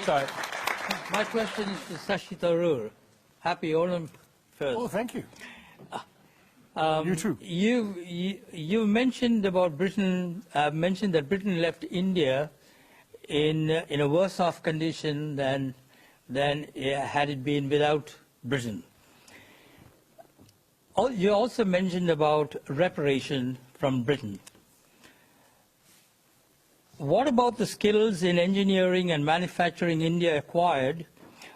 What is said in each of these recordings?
Sorry. My question is to Shashi Tharoor. Happy Onam first. Oh, thank you. You too. You mentioned about Britain. Mentioned that Britain left India in a worse off condition than had it been without Britain. You also mentioned about reparation from Britain. What about the skills in engineering and manufacturing India acquired,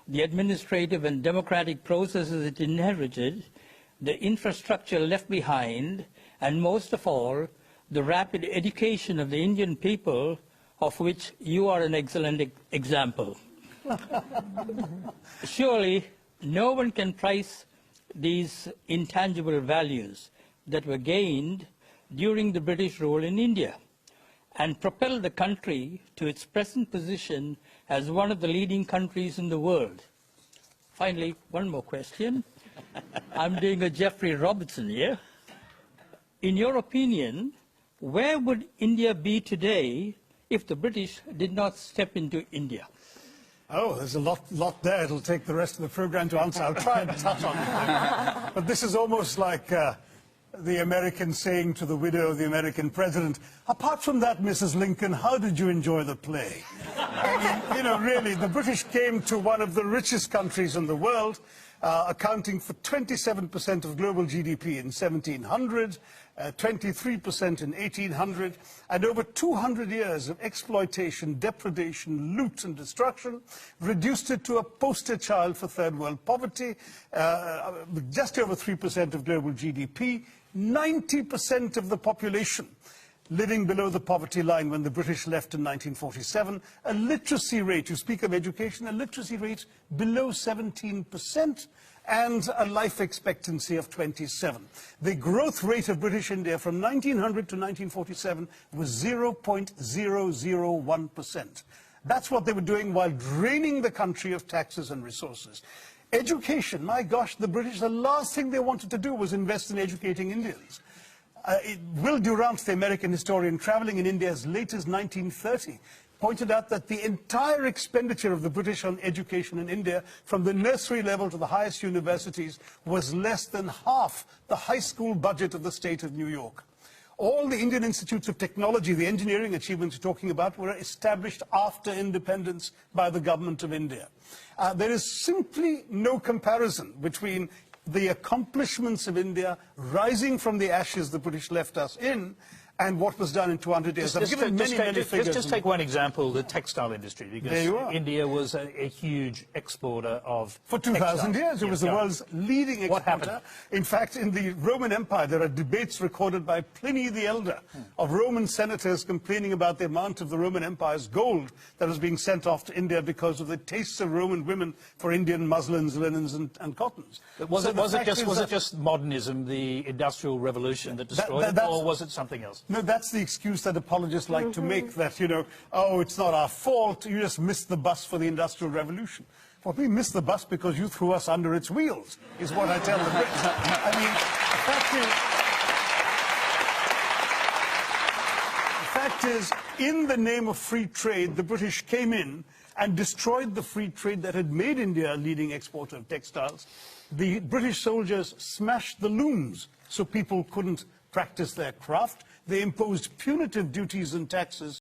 the administrative and democratic processes it inherited, the infrastructure left behind, and most of all, the rapid education of the Indian people, of which you are an excellent example? Surely, no one can price these intangible values that were gained during the British rule in India and propel the country to its present position as one of the leading countries in the world. Finally, one more question. I'm doing a Geoffrey Robertson here. In your opinion, where would India be today if the British did not step into India? Oh, there's a lot there. It'll take the rest of the program to answer. I'll try and touch on it. But this is almost like the American saying to the widow of the American president, apart from that, Mrs. Lincoln, how did you enjoy the play? I mean, you know, really, the British came to one of the richest countries in the world, accounting for 27% of global GDP in 1700, 23% in 1800, and over 200 years of exploitation, depredation, loot and destruction, reduced it to a poster child for third world poverty, just over 3% of global GDP, 90% of the population living below the poverty line when the British left in 1947, a literacy rate, you speak of education, a literacy rate below 17%, and a life expectancy of 27. The growth rate of British India from 1900 to 1947 was 0.001%. That's what they were doing while draining the country of taxes and resources. Education, my gosh, the British, the last thing they wanted to do was invest in educating Indians. Will Durant, the American historian, traveling in India as late as 1930, pointed out that the entire expenditure of the British on education in India, from the nursery level to the highest universities, was less than half the high school budget of the state of New York. All the Indian institutes of technology, the engineering achievements you're talking about, were established after independence by the government of India. There is simply no comparison between the accomplishments of India rising from the ashes the British left us in and what was done in 200 years. I've given many figures. Just take one example, the textile industry, because India was a huge exporter of For 2,000 years, it was the world's leading exporter. What happened? In fact, in the Roman Empire, there are debates recorded by Pliny the Elder of Roman senators complaining about the amount of the Roman Empire's gold that was being sent off to India because of the tastes of Roman women for Indian muslins, linens, and cottons. Was it just modernism, the Industrial Revolution that destroyed it, or was it something else? No, that's the excuse that apologists like to make, that, you know, oh, it's not our fault, you just missed the bus for the Industrial Revolution. Well, we missed the bus because you threw us under its wheels, is what I tell the Brits. I mean, the fact is, in the name of free trade, the British came in and destroyed the free trade that had made India a leading exporter of textiles. The British soldiers smashed the looms so people couldn't practice their craft. They imposed punitive duties and taxes